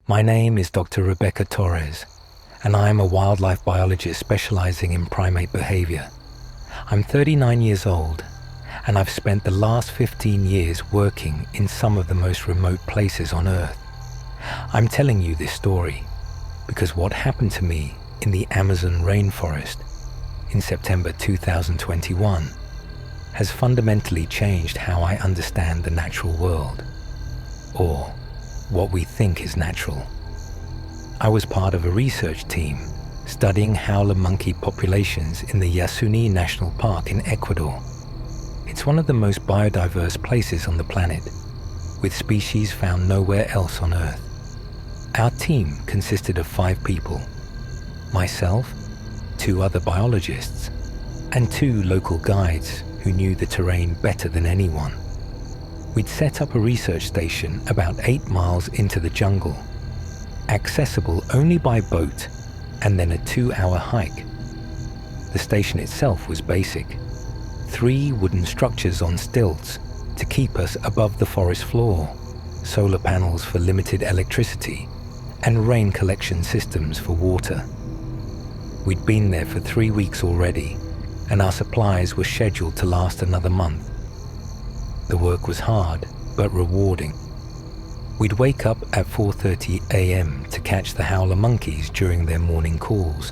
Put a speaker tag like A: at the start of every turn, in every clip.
A: My name is Dr. Rebecca Torres, and I am a wildlife biologist specializing in primate behavior. I'm 39 years old, and I've spent the last 15 years working in some of the most remote places on Earth. I'm telling you this story because what happened to me in the Amazon rainforest in September 2021 has fundamentally changed how I understand the natural world, or what we think is natural. I was part of a research team studying howler monkey populations in the Yasuni National Park in Ecuador. It's one of the most biodiverse places on the planet, with species found nowhere else on Earth. Our team consisted of 5 people: myself, 2 other biologists, and 2 local guides who knew the terrain better than anyone. We'd set up a research station about 8 miles into the jungle, accessible only by boat, and then a 2-hour hike. The station itself was basic: 3 wooden structures on stilts to keep us above the forest floor, solar panels for limited electricity, and rain collection systems for water. We'd been there for 3 weeks already, and our supplies were scheduled to last another month. The work was hard, but rewarding. We'd wake up at 4:30 a.m. to catch the howler monkeys during their morning calls,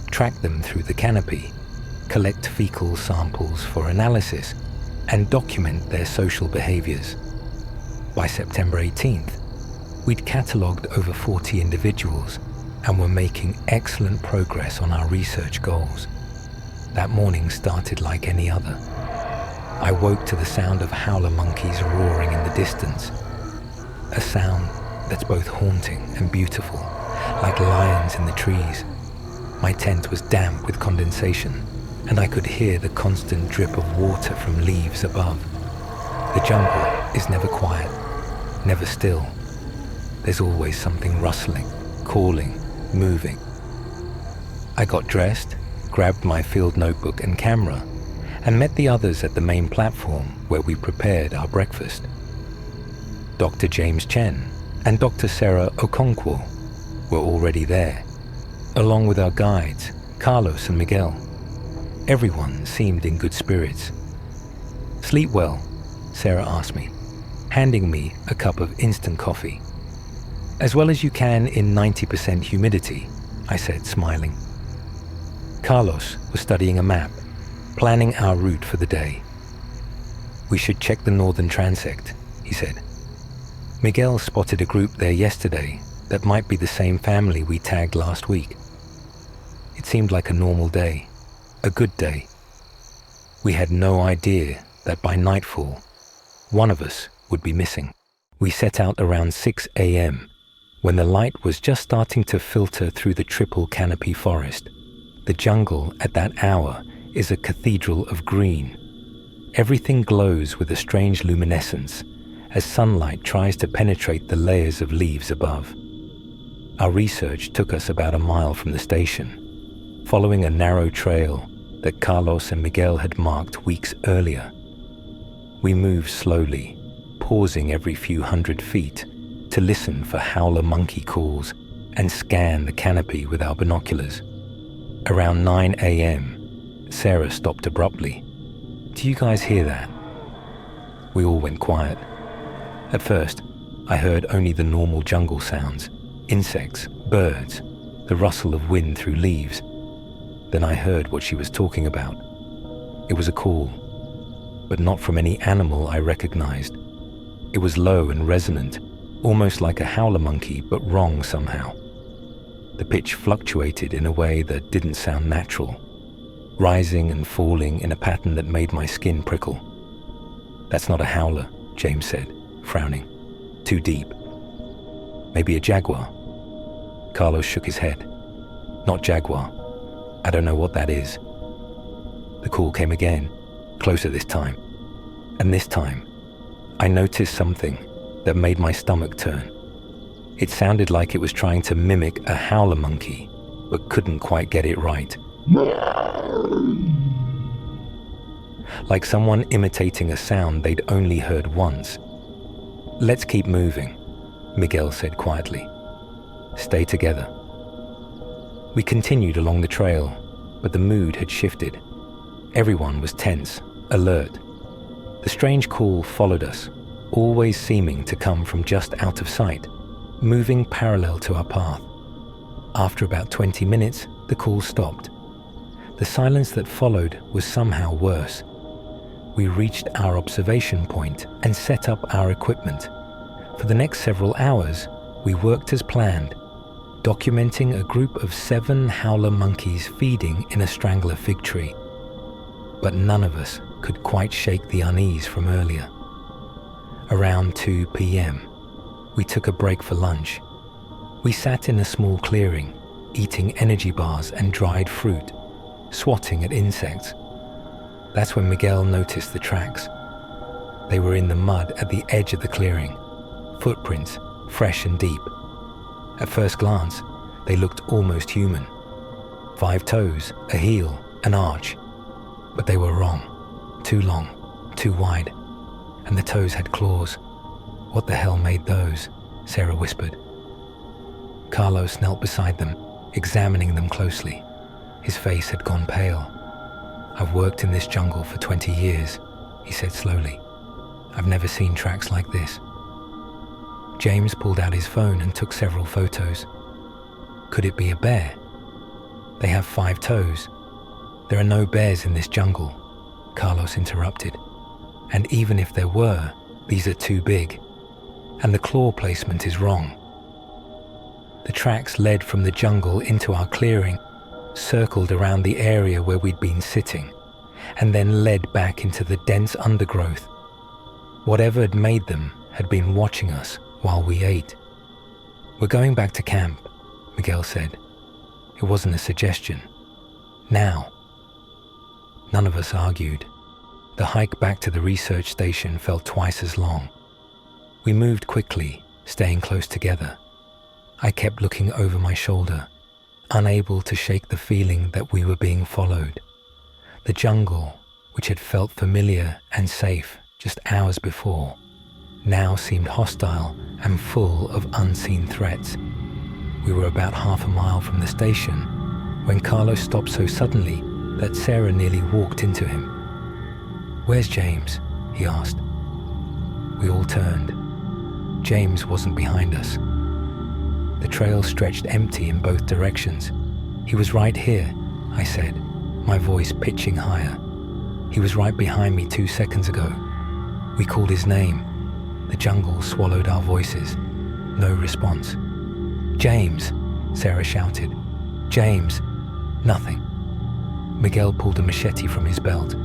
A: track them through the canopy, collect fecal samples for analysis, and document their social behaviors. By September 18th, we'd catalogued over 40 individuals and were making excellent progress on our research goals. That morning started like any other. I woke to the sound of howler monkeys roaring in the distance, a sound that's both haunting and beautiful, like lions in the trees. My tent was damp with condensation, and I could hear the constant drip of water from leaves above. The jungle is never quiet, never still. There's always something rustling, calling, moving. I got dressed, grabbed my field notebook and camera, and met the others at the main platform where we prepared our breakfast. Dr. James Chen and Dr. Sarah Okonkwo were already there, along with our guides, Carlos and Miguel. Everyone seemed in good spirits. "Sleep well?" Sarah asked me, handing me a cup of instant coffee. "As well as you can in 90% humidity," I said, smiling. Carlos was studying a map, planning our route for the day. "We should check the northern transect," he said. "Miguel spotted a group there yesterday that might be the same family we tagged last week." It seemed like a normal day, a good day. We had no idea that by nightfall, one of us would be missing. We set out around 6 a.m. when the light was just starting to filter through the triple canopy forest. The jungle at that hour is a cathedral of green. Everything glows with a strange luminescence as sunlight tries to penetrate the layers of leaves above. Our research took us about a mile from the station, following a narrow trail that Carlos and Miguel had marked weeks earlier. We moved slowly, pausing every few hundred feet to listen for howler monkey calls and scan the canopy with our binoculars. Around 9 a.m., Sarah stopped abruptly. "Do you guys hear that?" We all went quiet. At first, I heard only the normal jungle sounds: insects, birds, the rustle of wind through leaves. Then I heard what she was talking about. It was a call, but not from any animal I recognized. It was low and resonant, almost like a howler monkey, but wrong somehow. The pitch fluctuated in a way that didn't sound natural, rising and falling in a pattern that made my skin prickle. "That's not a howler," James said, frowning. "Too deep. Maybe a jaguar." Carlos shook his head. "Not jaguar. I don't know what that is." The call came again, closer this time. And this time, I noticed something that made my stomach turn. It sounded like it was trying to mimic a howler monkey, but couldn't quite get it right. Like someone imitating a sound they'd only heard once. "Let's keep moving," Miguel said quietly. Stay together. We continued along the trail, but the mood had shifted. Everyone was tense, alert. The strange call followed us, always seeming to come from just out of sight, moving parallel to our path. After about 20 minutes, the call stopped. The silence that followed was somehow worse. We reached our observation point and set up our equipment. For the next several hours, we worked as planned, documenting a group of 7 howler monkeys feeding in a strangler fig tree. But none of us could quite shake the unease from earlier. Around 2 p.m., we took a break for lunch. We sat in a small clearing, eating energy bars and dried fruit, swatting at insects. That's when Miguel noticed the tracks. They were in the mud at the edge of the clearing, footprints, fresh and deep. At first glance, they looked almost human. 5 toes, a heel, an arch. But they were wrong. Too long, too wide. And the toes had claws. What the hell made those? Sarah whispered. Carlos knelt beside them, examining them closely. His face had gone pale. I've worked in this jungle for 20 years, he said slowly. I've never seen tracks like this. James pulled out his phone and took several photos. Could it be a bear? They have 5 toes. There are no bears in this jungle, Carlos interrupted. And even if there were, these are too big. And the claw placement is wrong. The tracks led from the jungle into our clearing, circled around the area where we'd been sitting, and then led back into the dense undergrowth. Whatever had made them had been watching us while we ate. We're going back to camp, Miguel said. It wasn't a suggestion. Now. None of us argued. The hike back to the research station felt twice as long. We moved quickly, staying close together. I kept looking over my shoulder, unable to shake the feeling that we were being followed. The jungle, which had felt familiar and safe just hours before, now seemed hostile and full of unseen threats. We were about half a mile from the station when Carlos stopped so suddenly that Sarah nearly walked into him. "Where's James?" he asked. We all turned. James wasn't behind us. The trail stretched empty in both directions. "He was right here," I said, my voice pitching higher. "He was right behind me 2 seconds ago." We called his name. The jungle swallowed our voices. No response. "James!" Sarah shouted. "James!" Nothing. Miguel pulled a machete from his belt.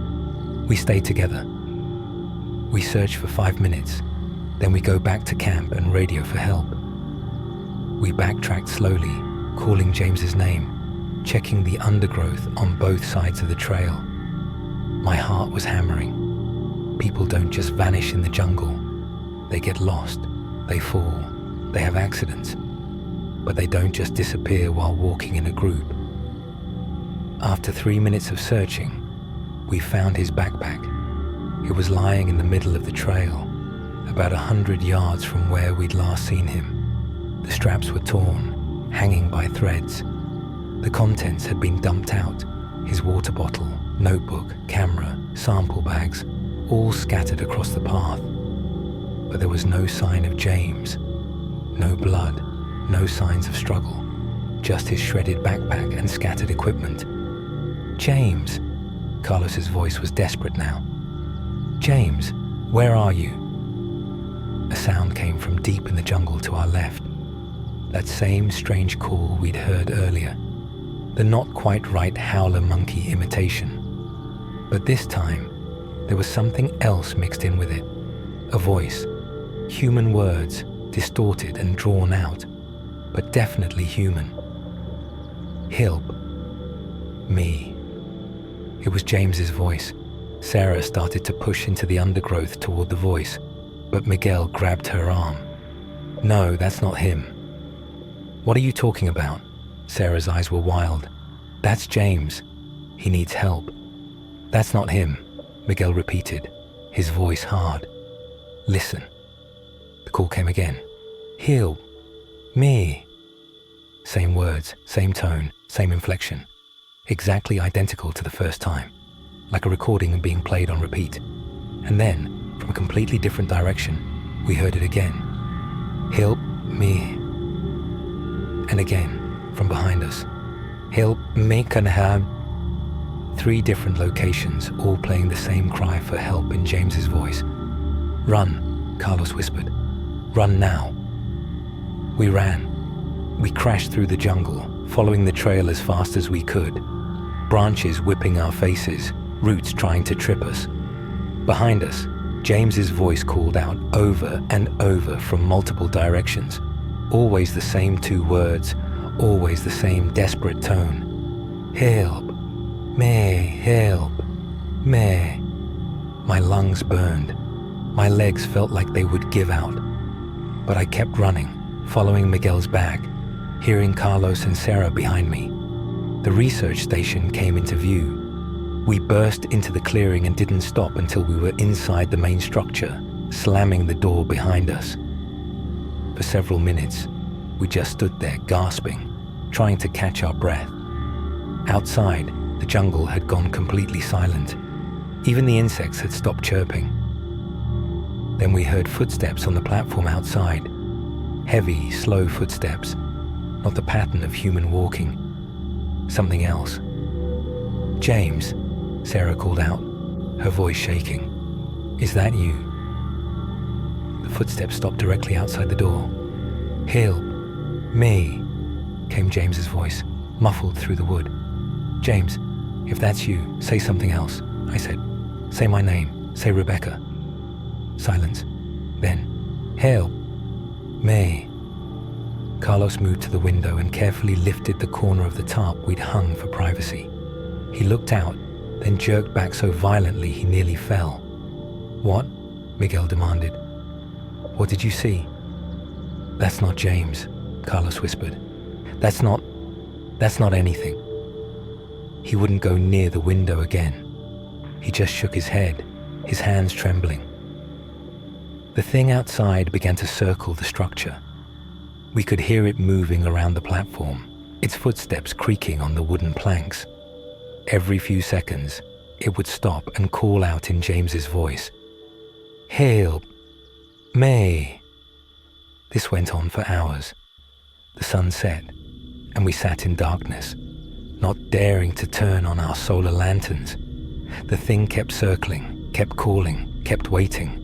A: We stayed together. We searched for 5 minutes. Then we go back to camp and radio for help. We backtracked slowly, calling James's name, checking the undergrowth on both sides of the trail. My heart was hammering. People don't just vanish in the jungle. They get lost, they fall, they have accidents, but they don't just disappear while walking in a group. After 3 minutes of searching, we found his backpack. It was lying in the middle of the trail, about 100 yards from where we'd last seen him. The straps were torn, hanging by threads. The contents had been dumped out, his water bottle, notebook, camera, sample bags, all scattered across the path. But there was no sign of James. No blood, no signs of struggle, just his shredded backpack and scattered equipment. "James!" Carlos's voice was desperate now. "James, where are you?" A sound came from deep in the jungle to our left. That same strange call we'd heard earlier. The not quite right howler monkey imitation. But this time, there was something else mixed in with it. A voice. Human words, distorted and drawn out, but definitely human. "Help. Me." It was James's voice. Sarah started to push into the undergrowth toward the voice, but Miguel grabbed her arm. "No, that's not him." "What are you talking about?" Sarah's eyes were wild. "That's James. He needs help." "That's not him," Miguel repeated, his voice hard. "Listen." The call came again. "Help. Me." same words, same tone, same inflection. Exactly identical to the first time, like a recording being played on repeat. And then, from a completely different direction, we heard it again. Help me. And again, from behind us. Help me, can I have? 3 different locations, all playing the same cry for help in James's voice. Run, Carlos whispered. Run now. We ran. We crashed through the jungle, following the trail as fast as we could. Branches whipping our faces, roots trying to trip us. Behind us, James's voice called out over and over from multiple directions. Always the same 2 words, always the same desperate tone. Help me, help me. My lungs burned. My legs felt like they would give out. But I kept running, following Miguel's bag, hearing Carlos and Sarah behind me. The research station came into view. We burst into the clearing and didn't stop until we were inside the main structure, slamming the door behind us. For several minutes, we just stood there gasping, trying to catch our breath. Outside, the jungle had gone completely silent. Even the insects had stopped chirping. Then we heard footsteps on the platform outside. Heavy, slow footsteps, not the pattern of human walking. Something else. James, Sarah called out, her voice shaking. Is that you? The footsteps stopped directly outside the door. Help me, came James's voice, muffled through the wood. James, if that's you, say something else, I said. Say my name, say Rebecca. Silence. Then, help me. Carlos moved to the window and carefully lifted the corner of the tarp we'd hung for privacy. He looked out, then jerked back so violently he nearly fell. What? Miguel demanded. What did you see? That's not James, Carlos whispered. That's not anything. He wouldn't go near the window again. He just shook his head, his hands trembling. The thing outside began to circle the structure. We could hear it moving around the platform, its footsteps creaking on the wooden planks. Every few seconds, it would stop and call out in James's voice. Help me. This went on for hours. The sun set, and we sat in darkness, not daring to turn on our solar lanterns. The thing kept circling, kept calling, kept waiting.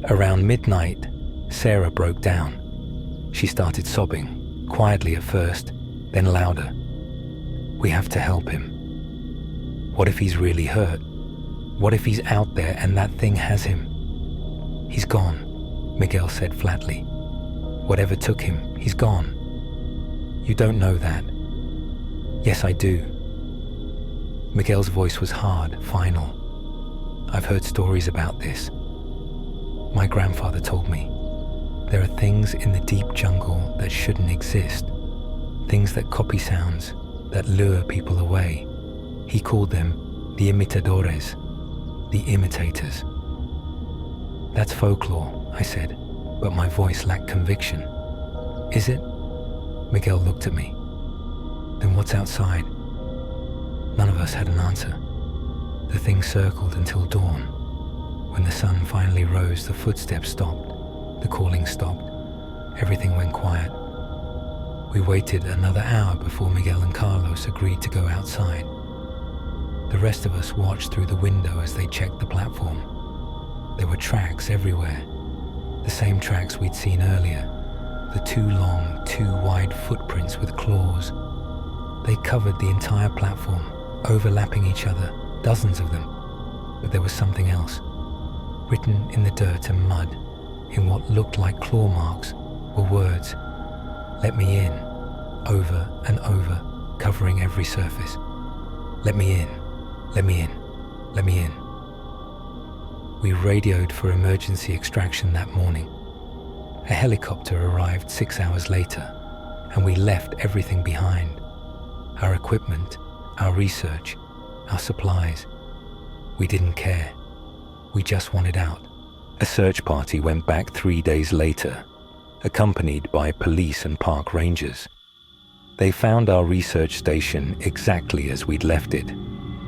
A: Around midnight, Sarah broke down. She started sobbing, quietly at first, then louder. We have to help him. What if he's really hurt? What if he's out there and that thing has him? He's gone, Miguel said flatly. Whatever took him, he's gone. You don't know that. Yes, I do. Miguel's voice was hard, final. I've heard stories about this. My grandfather told me. There are things in the deep jungle that shouldn't exist. Things that copy sounds, that lure people away. He called them the imitadores, the imitators. That's folklore, I said, but my voice lacked conviction. Is it? Miguel looked at me. Then what's outside? None of us had an answer. The thing circled until dawn. When the sun finally rose, the footsteps stopped. The calling stopped. Everything went quiet. We waited another hour before Miguel and Carlos agreed to go outside. The rest of us watched through the window as they checked the platform. There were tracks everywhere. The same tracks we'd seen earlier. The 2 long, 2 wide footprints with claws. They covered the entire platform, overlapping each other, dozens of them. But there was something else. Written in the dirt and mud, in what looked like claw marks, were words. Let me in, over and over, covering every surface. Let me in, let me in, let me in. We radioed for emergency extraction that morning. A helicopter arrived 6 hours later, and we left everything behind. Our equipment, our research, our supplies. We didn't care. We just wanted out. A search party went back 3 days later, accompanied by police and park rangers. They found our research station exactly as we'd left it,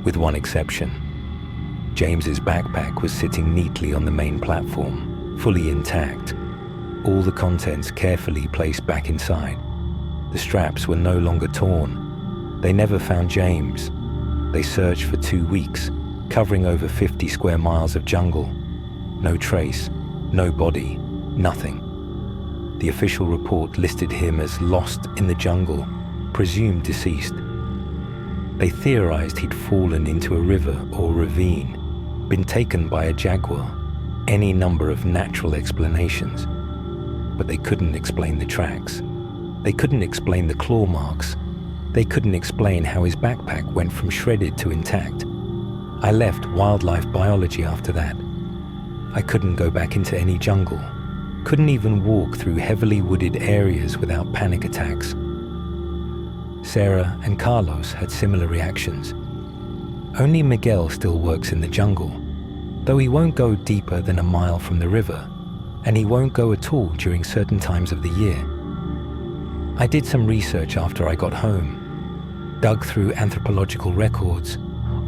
A: with one exception. James's backpack was sitting neatly on the main platform, fully intact, all the contents carefully placed back inside. The straps were no longer torn. They never found James. They searched for 2 weeks, covering over 50 square miles of jungle. No trace, no body, nothing. The official report listed him as lost in the jungle, presumed deceased. They theorized he'd fallen into a river or ravine, been taken by a jaguar, any number of natural explanations. But they couldn't explain the tracks. They couldn't explain the claw marks. They couldn't explain how his backpack went from shredded to intact. I left wildlife biology after that. I couldn't go back into any jungle, couldn't even walk through heavily wooded areas without panic attacks. Sarah and Carlos had similar reactions. Only Miguel still works in the jungle, though he won't go deeper than a mile from the river, and he won't go at all during certain times of the year. I did some research after I got home, dug through anthropological records,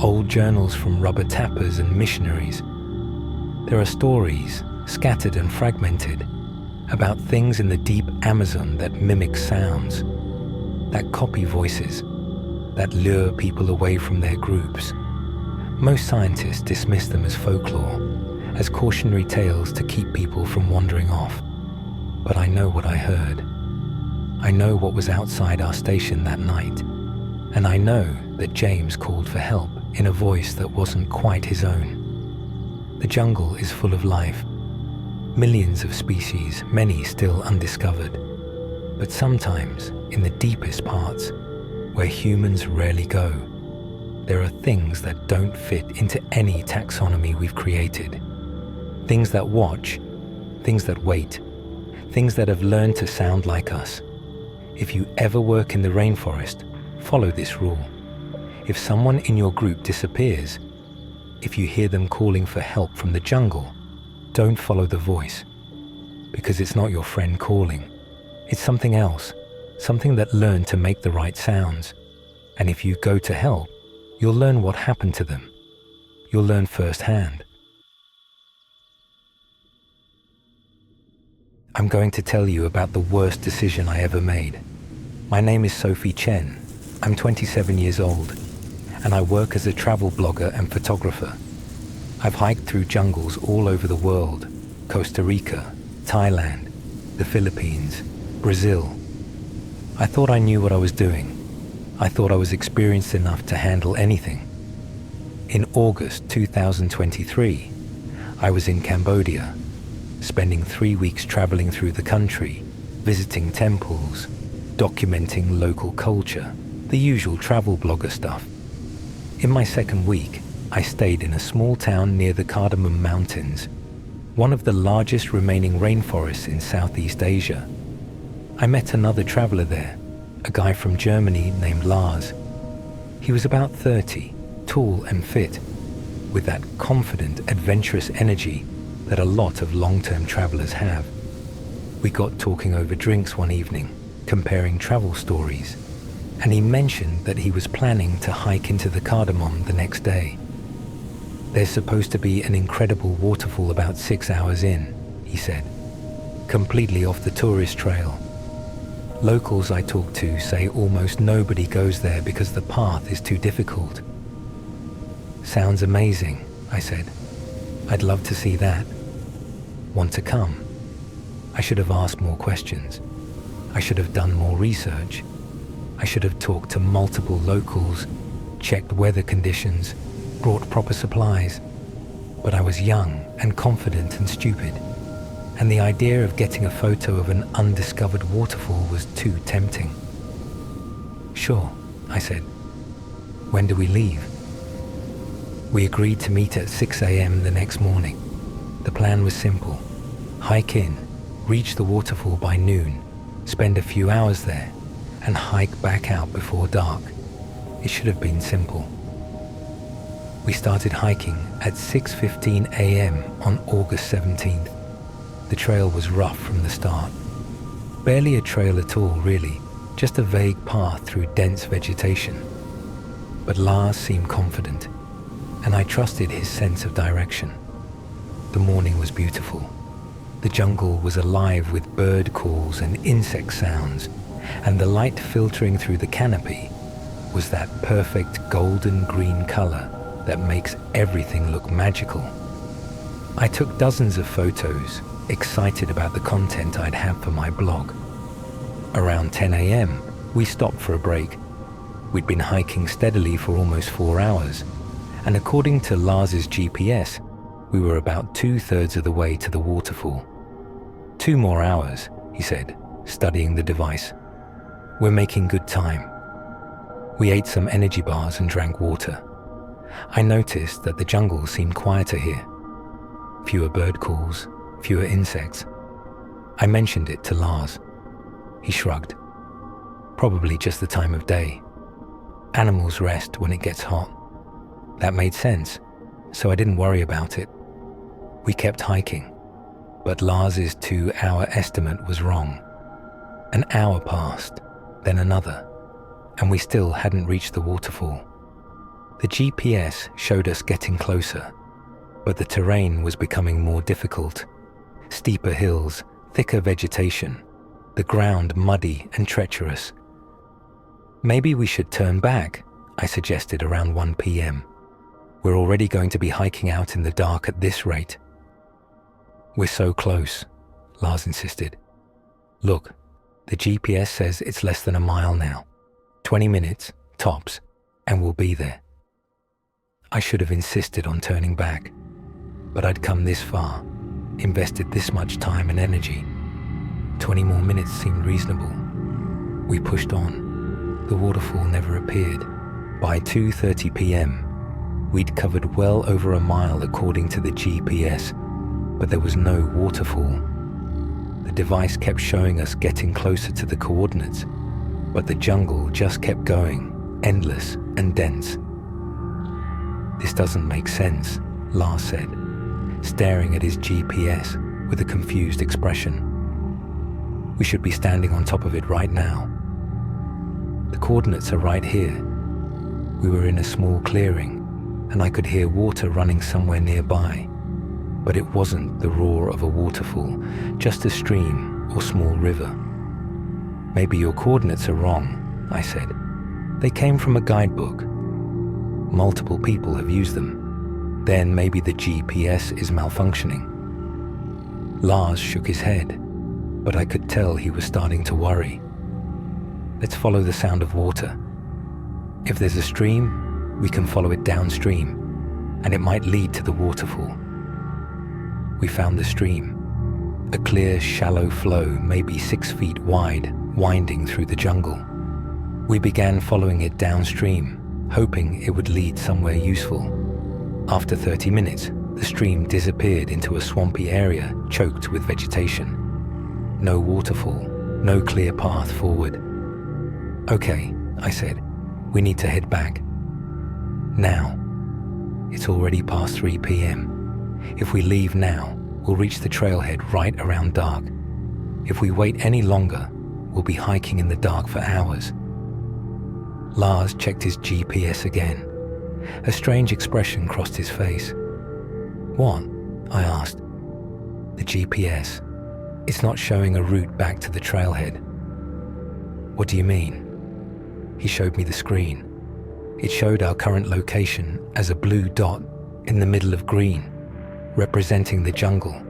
A: old journals from rubber tappers and missionaries. There are stories, scattered and fragmented, about things in the deep Amazon that mimic sounds, that copy voices, that lure people away from their groups. Most scientists dismiss them as folklore, as cautionary tales to keep people from wandering off. But I know what I heard. I know what was outside our station that night, and I know that James called for help in a voice that wasn't quite his own. The jungle is full of life. Millions of species, many still undiscovered. But sometimes, in the deepest parts, where humans rarely go, there are things that don't fit into any taxonomy we've created. Things that watch, things that wait, things that have learned to sound like us. If you ever work in the rainforest, follow this rule. If someone in your group disappears, if you hear them calling for help from the jungle, don't follow the voice, because it's not your friend calling. It's something else, something that learned to make the right sounds. And if you go to help, you'll learn what happened to them. You'll learn firsthand. I'm going to tell you about the worst decision I ever made. My name is Sophie Chen. I'm 27 years old, and I work as a travel blogger and photographer. I've hiked through jungles all over the world: Costa Rica, Thailand, the Philippines, Brazil. I thought I knew what I was doing. I thought I was experienced enough to handle anything. In August 2023, I was in Cambodia, spending 3 weeks traveling through the country, visiting temples, documenting local culture, the usual travel blogger stuff. In my second week, I stayed in a small town near the Cardamom Mountains, one of the largest remaining rainforests in Southeast Asia. I met another traveler there, a guy from Germany named Lars. He was about 30, tall and fit, with that confident, adventurous energy that a lot of long-term travelers have. We got talking over drinks one evening, comparing travel stories, and he mentioned that he was planning to hike into the Cardamom the next day. There's supposed to be an incredible waterfall about 6 hours in, he said, completely off the tourist trail. Locals I talk to say almost nobody goes there because the path is too difficult. Sounds amazing, I said. I'd love to see that. Want to come? I should have asked more questions. I should have done more research. I should have talked to multiple locals, checked weather conditions, brought proper supplies. But I was young and confident and stupid, and the idea of getting a photo of an undiscovered waterfall was too tempting. Sure, I said. When do we leave? We agreed to meet at 6 a.m. the next morning. The plan was simple. Hike in, reach the waterfall by noon, spend a few hours there, and hike back out before dark. It should have been simple. We started hiking at 6:15 a.m. on August 17th. The trail was rough from the start. Barely a trail at all, really, just a vague path through dense vegetation. But Lars seemed confident, and I trusted his sense of direction. The morning was beautiful. The jungle was alive with bird calls and insect sounds, and the light filtering through the canopy was that perfect golden green color that makes everything look magical. I took dozens of photos, excited about the content I'd have for my blog. Around 10 a.m., we stopped for a break. We'd been hiking steadily for almost 4 hours, and according to Lars's GPS, we were about 2/3 of the way to the waterfall. 2 more hours, he said, studying the device. We're making good time. We ate some energy bars and drank water. I noticed that the jungle seemed quieter here. Fewer bird calls, fewer insects. I mentioned it to Lars. He shrugged. Probably just the time of day. Animals rest when it gets hot. That made sense, so I didn't worry about it. We kept hiking, but Lars's 2-hour estimate was wrong. An hour passed, then another, and we still hadn't reached the waterfall. The GPS showed us getting closer, but the terrain was becoming more difficult. Steeper hills, thicker vegetation, the ground muddy and treacherous. Maybe we should turn back, I suggested around 1 p.m. We're already going to be hiking out in the dark at this rate. We're so close, Lars insisted. Look, the GPS says it's less than a mile now. 20 minutes, tops, and we'll be there. I should have insisted on turning back, but I'd come this far, invested this much time and energy. 20 more minutes seemed reasonable. We pushed on. The waterfall never appeared. By 2:30 p.m., we'd covered well over a mile according to the GPS, but there was no waterfall. The device kept showing us getting closer to the coordinates, but the jungle just kept going, endless and dense. This doesn't make sense, Lars said, staring at his GPS with a confused expression. We should be standing on top of it right now. The coordinates are right here. We were in a small clearing, and I could hear water running somewhere nearby, but it wasn't the roar of a waterfall, just a stream or small river. Maybe your coordinates are wrong, I said. They came from a guidebook. Multiple people have used them. Then maybe the GPS is malfunctioning. Lars shook his head, but I could tell he was starting to worry. Let's follow the sound of water. If there's a stream, we can follow it downstream, and it might lead to the waterfall. We found the stream, a clear, shallow flow, maybe 6 feet wide, winding through the jungle. We began following it downstream, hoping it would lead somewhere useful. After 30 minutes, the stream disappeared into a swampy area choked with vegetation. No waterfall, no clear path forward. Okay, I said, we need to head back. Now. It's already past 3 p.m. If we leave now, we'll reach the trailhead right around dark. If we wait any longer, we'll be hiking in the dark for hours. Lars checked his GPS again. A strange expression crossed his face. What? I asked. The GPS. It's not showing a route back to the trailhead. What do you mean? He showed me the screen. It showed our current location as a blue dot in the middle of green, representing the jungle.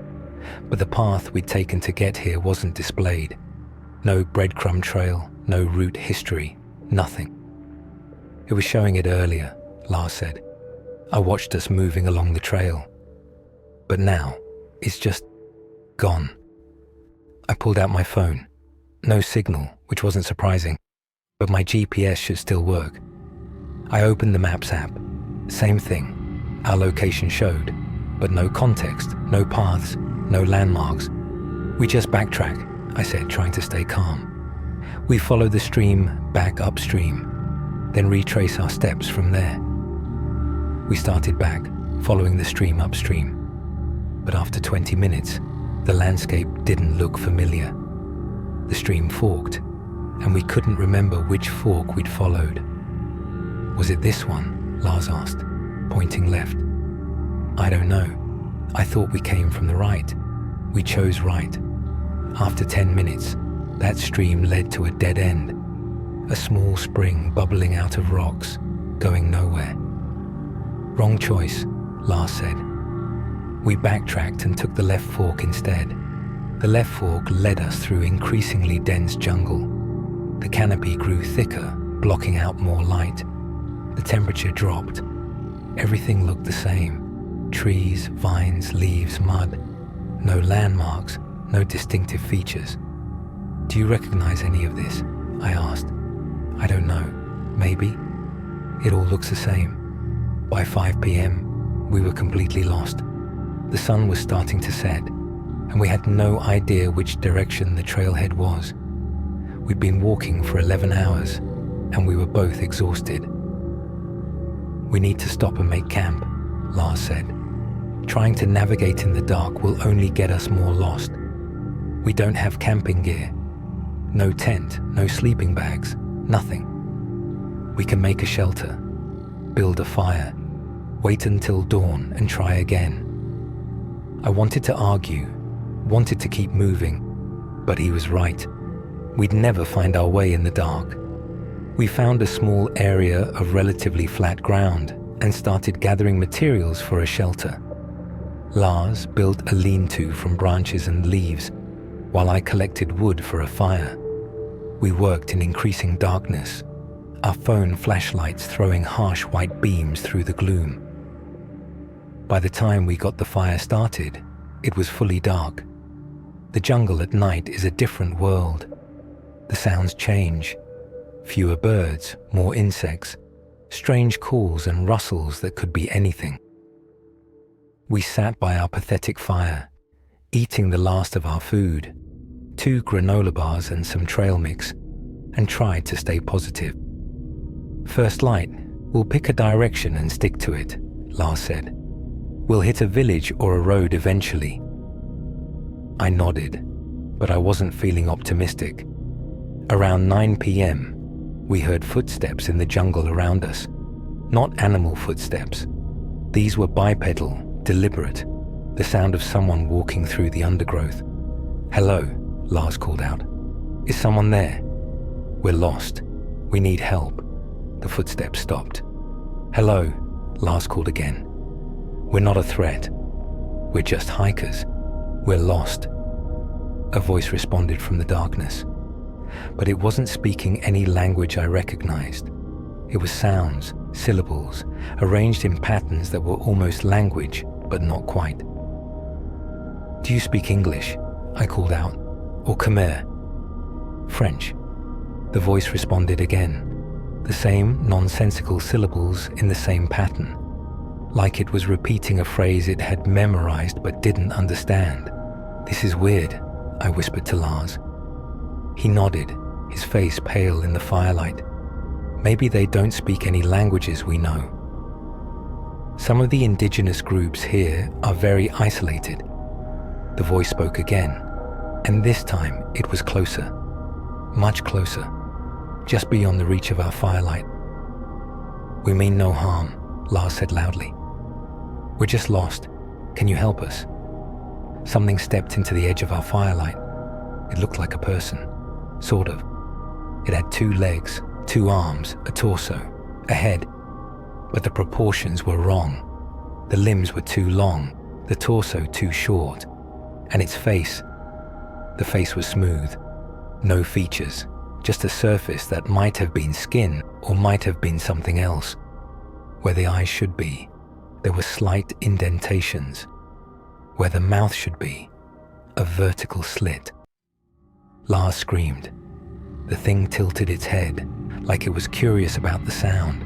A: But the path we'd taken to get here wasn't displayed. No breadcrumb trail, no route history, nothing. It was showing it earlier, Lars said. I watched us moving along the trail. But now, it's just gone. I pulled out my phone. No signal, which wasn't surprising, but my GPS should still work. I opened the Maps app. Same thing. Our location showed, but no context, no paths, no landmarks. We just backtrack, I said, trying to stay calm. We follow the stream back upstream, then retrace our steps from there. We started back, following the stream upstream. But after 20 minutes, the landscape didn't look familiar. The stream forked, and we couldn't remember which fork we'd followed. Was it this one? Lars asked, pointing left. I don't know. I thought we came from the right. We chose right. After 10 minutes, that stream led to a dead end, a small spring bubbling out of rocks, going nowhere. Wrong choice, Lars said. We backtracked and took the left fork instead. The left fork led us through increasingly dense jungle. The canopy grew thicker, blocking out more light. The temperature dropped. Everything looked the same. Trees, vines, leaves, mud. No landmarks, no distinctive features. Do you recognize any of this? I asked. I don't know. Maybe. It all looks the same. By 5 p.m., we were completely lost. The sun was starting to set, and we had no idea which direction the trailhead was. We'd been walking for 11 hours, and we were both exhausted. We need to stop and make camp, Lars said. Trying to navigate in the dark will only get us more lost. We don't have camping gear. No tent, no sleeping bags, nothing. We can make a shelter, build a fire, wait until dawn and try again. I wanted to argue, wanted to keep moving, but he was right. We'd never find our way in the dark. We found a small area of relatively flat ground and started gathering materials for a shelter. Lars built a lean-to from branches and leaves, while I collected wood for a fire. We worked in increasing darkness, our phone flashlights throwing harsh white beams through the gloom. By the time we got the fire started, it was fully dark. The jungle at night is a different world. The sounds change. Fewer birds, more insects, strange calls and rustles that could be anything. We sat by our pathetic fire, eating the last of our food, 2 granola bars and some trail mix, and tried to stay positive. First light, we'll pick a direction and stick to it, Lars said. We'll hit a village or a road eventually. I nodded, but I wasn't feeling optimistic. Around 9 p.m., we heard footsteps in the jungle around us. Not animal footsteps. These were bipedal, deliberate, the sound of someone walking through the undergrowth. Hello, Lars called out. Is someone there? We're lost. We need help. The footsteps stopped. Hello, Lars called again. We're not a threat. We're just hikers. We're lost. A voice responded from the darkness. But it wasn't speaking any language I recognized. It was sounds, syllables, arranged in patterns that were almost language, but not quite. Do you speak English? I called out. Or Khmer? French. The voice responded again. The same nonsensical syllables in the same pattern. Like it was repeating a phrase it had memorized but didn't understand. This is weird, I whispered to Lars. He nodded, his face pale in the firelight. Maybe they don't speak any languages we know. Some of the indigenous groups here are very isolated. The voice spoke again, and this time it was closer, much closer, just beyond the reach of our firelight. We mean no harm, Lars said loudly. We're just lost. Can you help us? Something stepped into the edge of our firelight. It looked like a person. Sort of. It had 2 legs, 2 arms, a torso, a head. But the proportions were wrong. The limbs were too long, the torso too short. And its face, the face was smooth. No features, just a surface that might have been skin or might have been something else. Where the eyes should be, there were slight indentations. Where the mouth should be, a vertical slit. Lars screamed. The thing tilted its head, like it was curious about the sound.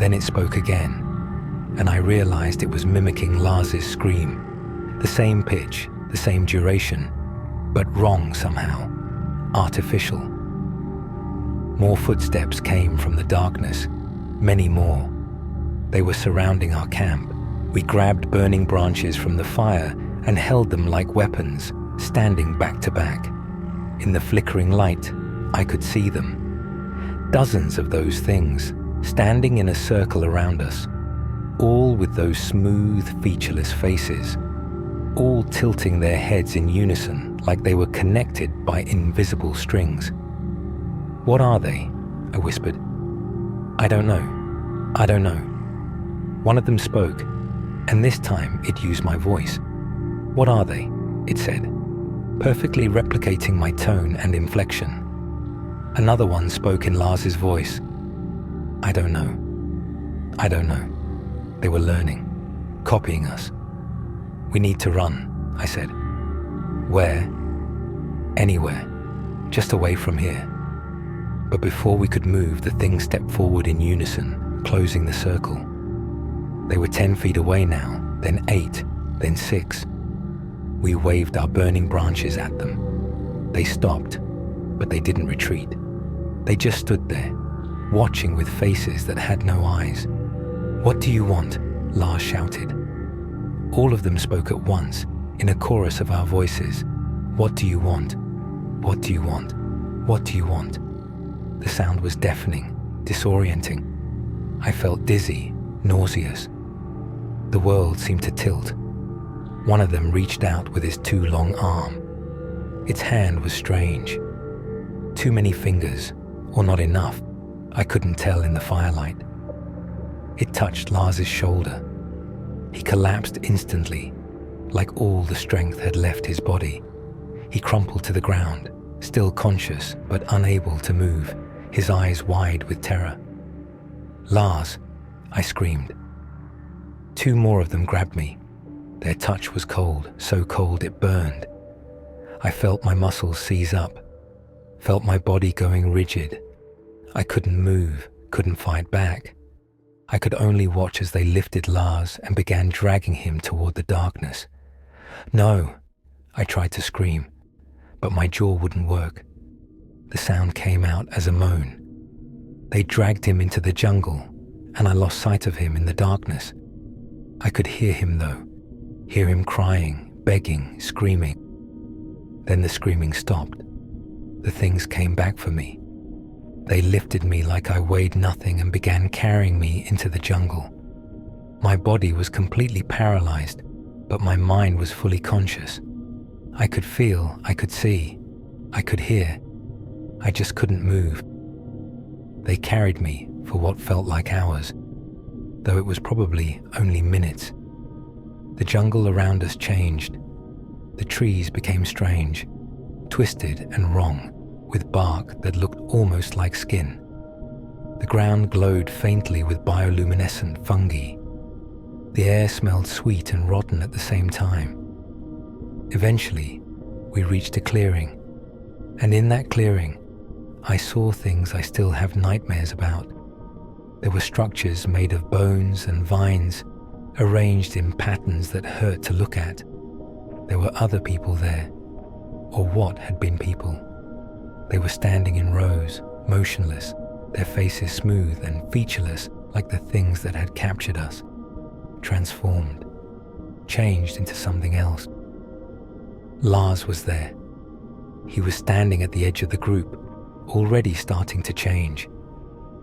A: Then it spoke again, and I realized it was mimicking Lars's scream. The same pitch, the same duration, but wrong somehow, artificial. More footsteps came from the darkness, many more. They were surrounding our camp. We grabbed burning branches from the fire and held them like weapons, standing back to back. In the flickering light, I could see them. Dozens of those things, standing in a circle around us, all with those smooth, featureless faces, all tilting their heads in unison like they were connected by invisible strings. "What are they?" I whispered. "I don't know. I don't know." One of them spoke, and this time it used my voice. "What are they?" it said, perfectly replicating my tone and inflection. Another one spoke in Lars's voice. "I don't know. I don't know." They were learning, copying us. "We need to run," I said. "Where?" "Anywhere. Just away from here." But before we could move, the thing stepped forward in unison, closing the circle. They were 10 feet away now, then 8, then 6. We waved our burning branches at them. They stopped, but they didn't retreat. They just stood there, watching with faces that had no eyes. "What do you want?" Lars shouted. All of them spoke at once, in a chorus of our voices. "What do you want? What do you want? What do you want?" The sound was deafening, disorienting. I felt dizzy, nauseous. The world seemed to tilt. One of them reached out with his too long arm. Its hand was strange. Too many fingers, or not enough, I couldn't tell in the firelight. It touched Lars's shoulder. He collapsed instantly, like all the strength had left his body. He crumpled to the ground, still conscious but unable to move, his eyes wide with terror. "Lars!" I screamed. 2 more of them grabbed me. Their touch was cold, so cold it burned. I felt my muscles seize up, felt my body going rigid. I couldn't move, couldn't fight back. I could only watch as they lifted Lars and began dragging him toward the darkness. "No!" I tried to scream, but my jaw wouldn't work. The sound came out as a moan. They dragged him into the jungle, and I lost sight of him in the darkness. I could hear him though, hear him crying, begging, screaming. Then the screaming stopped. The things came back for me. They lifted me like I weighed nothing and began carrying me into the jungle. My body was completely paralyzed, but my mind was fully conscious. I could feel, I could see, I could hear. I just couldn't move. They carried me for what felt like hours, though it was probably only minutes. The jungle around us changed. The trees became strange, twisted and wrong, with bark that looked almost like skin. The ground glowed faintly with bioluminescent fungi. The air smelled sweet and rotten at the same time. Eventually, we reached a clearing, and in that clearing, I saw things I still have nightmares about. There were structures made of bones and vines, arranged in patterns that hurt to look at. There were other people there, or what had been people. They were standing in rows, motionless, their faces smooth and featureless like the things that had captured us, transformed, changed into something else. Lars was there. He was standing at the edge of the group, already starting to change.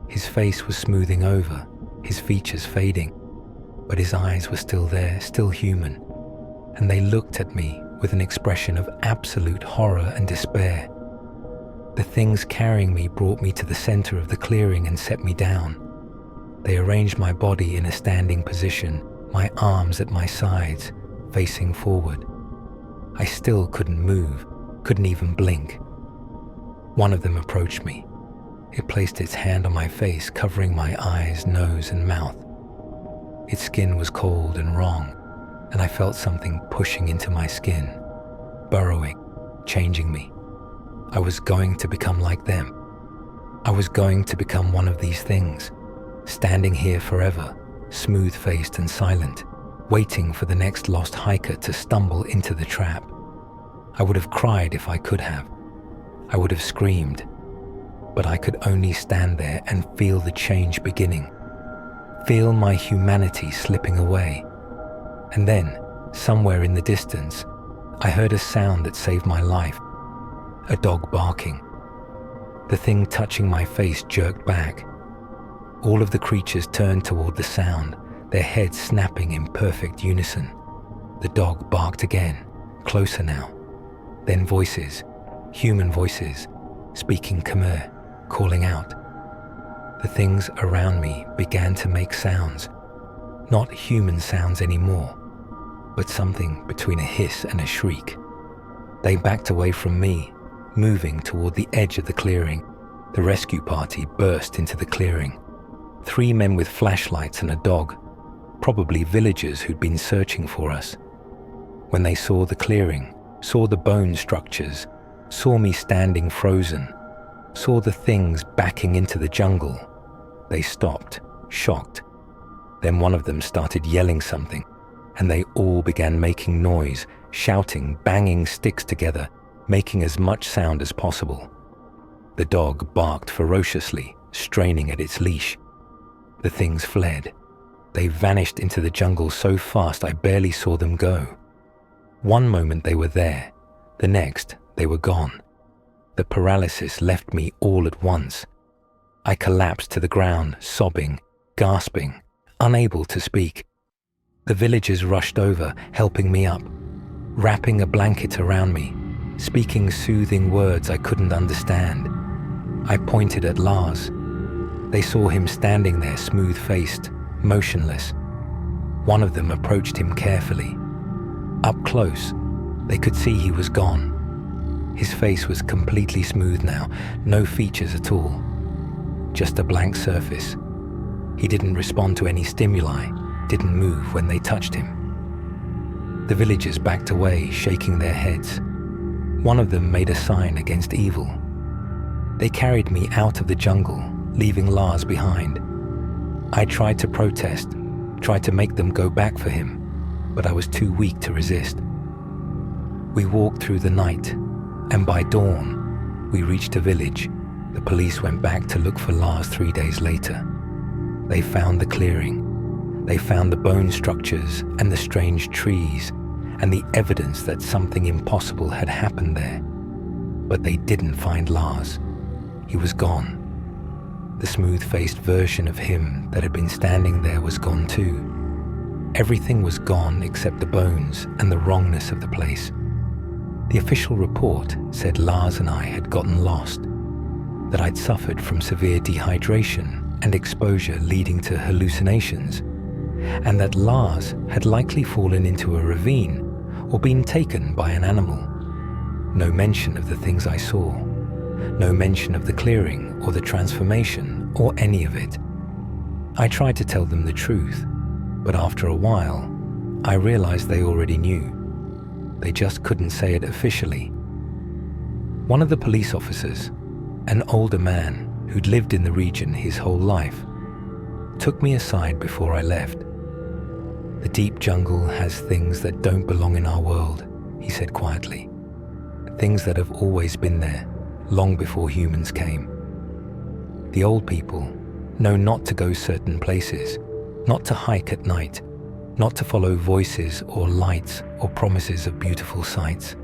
A: His face was smoothing over, his features fading, but his eyes were still there, still human, and they looked at me with an expression of absolute horror and despair. The things carrying me brought me to the center of the clearing and set me down. They arranged my body in a standing position, my arms at my sides, facing forward. I still couldn't move, couldn't even blink. One of them approached me. It placed its hand on my face, covering my eyes, nose, and mouth. Its skin was cold and wrong, and I felt something pushing into my skin, burrowing, changing me. I was going to become like them. I was going to become one of these things, standing here forever, smooth-faced and silent, waiting for the next lost hiker to stumble into the trap. I would have cried if I could have. I would have screamed, but I could only stand there and feel the change beginning, feel my humanity slipping away. And then, somewhere in the distance, I heard a sound that saved my life, a dog barking. The thing touching my face jerked back. All of the creatures turned toward the sound, their heads snapping in perfect unison. The dog barked again, closer now. Then voices, human voices, speaking Khmer, calling out. The things around me began to make sounds, not human sounds anymore, but something between a hiss and a shriek. They backed away from me, moving toward the edge of the clearing. The rescue party burst into the clearing. 3 men with flashlights and a dog, probably villagers who'd been searching for us. When they saw the clearing, saw the bone structures, saw me standing frozen, saw the things backing into the jungle, they stopped, shocked. Then one of them started yelling something, and they all began making noise, shouting, banging sticks together, making as much sound as possible. The dog barked ferociously, straining at its leash. The things fled. They vanished into the jungle so fast I barely saw them go. One moment they were there, the next they were gone. The paralysis left me all at once. I collapsed to the ground, sobbing, gasping, unable to speak. The villagers rushed over, helping me up, wrapping a blanket around me, speaking soothing words I couldn't understand. I pointed at Lars. They saw him standing there, smooth-faced, motionless. One of them approached him carefully. Up close, they could see he was gone. His face was completely smooth now, no features at all. Just a blank surface. He didn't respond to any stimuli, didn't move when they touched him. The villagers backed away, shaking their heads. One of them made a sign against evil. They carried me out of the jungle, leaving Lars behind. I tried to protest, tried to make them go back for him, but I was too weak to resist. We walked through the night, and by dawn, we reached a village. The police went back to look for Lars 3 days later. They found the clearing. They found the bone structures and the strange trees and the evidence that something impossible had happened there. But they didn't find Lars. He was gone. The smooth-faced version of him that had been standing there was gone too. Everything was gone except the bones and the wrongness of the place. The official report said Lars and I had gotten lost, that I'd suffered from severe dehydration and exposure leading to hallucinations, and that Lars had likely fallen into a ravine or been taken by an animal. No mention of the things I saw, no mention of the clearing or the transformation or any of it. I tried to tell them the truth, but after a while, I realized they already knew. They just couldn't say it officially. One of the police officers, an older man who'd lived in the region his whole life, took me aside before I left. The deep jungle has things that don't belong in our world, he said quietly. Things that have always been there, long before humans came. The old people know not to go certain places, not to hike at night, not to follow voices or lights or promises of beautiful sights.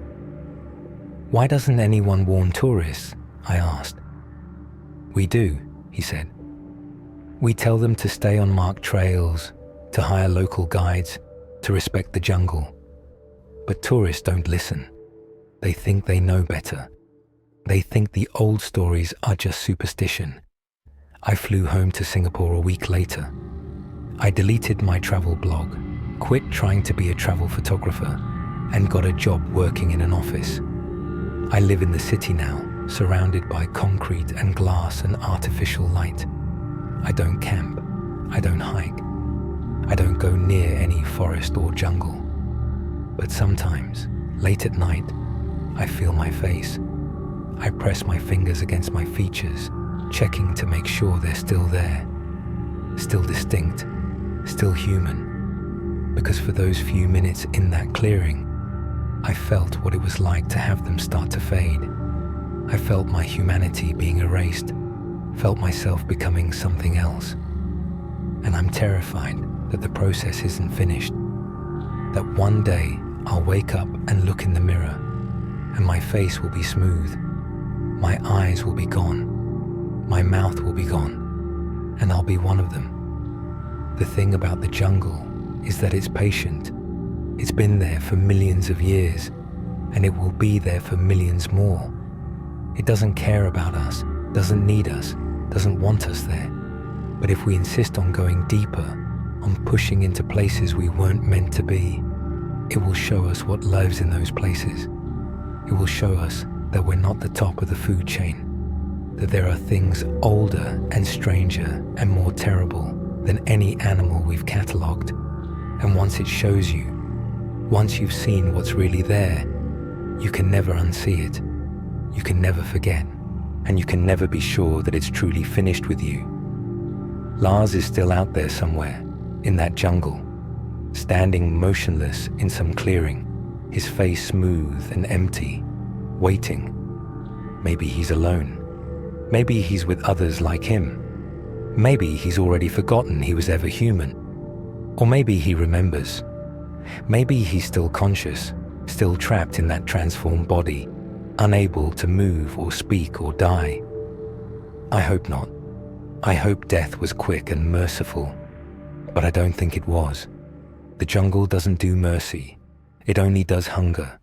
A: Why doesn't anyone warn tourists? I asked. We do, he said. We tell them to stay on marked trails, to hire local guides, to respect the jungle. But tourists don't listen. They think they know better. They think the old stories are just superstition. I flew home to Singapore a week later. I deleted my travel blog, quit trying to be a travel photographer, and got a job working in an office. I live in the city now, surrounded by concrete and glass and artificial light. I don't camp. I don't hike. I don't go near any forest or jungle. But sometimes, late at night, I feel my face. I press my fingers against my features, checking to make sure they're still there, still distinct, still human. Because for those few minutes in that clearing, I felt what it was like to have them start to fade. I felt my humanity being erased, felt myself becoming something else. And I'm terrified that the process isn't finished, that one day I'll wake up and look in the mirror, and my face will be smooth, my eyes will be gone, my mouth will be gone, and I'll be one of them. The thing about the jungle is that it's patient. It's been there for millions of years, and it will be there for millions more. It doesn't care about us, doesn't need us, doesn't want us there. But if we insist on going deeper, on pushing into places we weren't meant to be, it will show us what lives in those places. It will show us that we're not the top of the food chain, that there are things older and stranger and more terrible than any animal we've catalogued. And once it shows you, once you've seen what's really there, you can never unsee it. You can never forget, and you can never be sure that it's truly finished with you. Lars is still out there somewhere, in that jungle, standing motionless in some clearing, his face smooth and empty, waiting. Maybe he's alone. Maybe he's with others like him. Maybe he's already forgotten he was ever human. Or maybe he remembers. Maybe he's still conscious, still trapped in that transformed body, unable to move or speak or die. I hope not. I hope death was quick and merciful, but I don't think it was. The jungle doesn't do mercy. It only does hunger.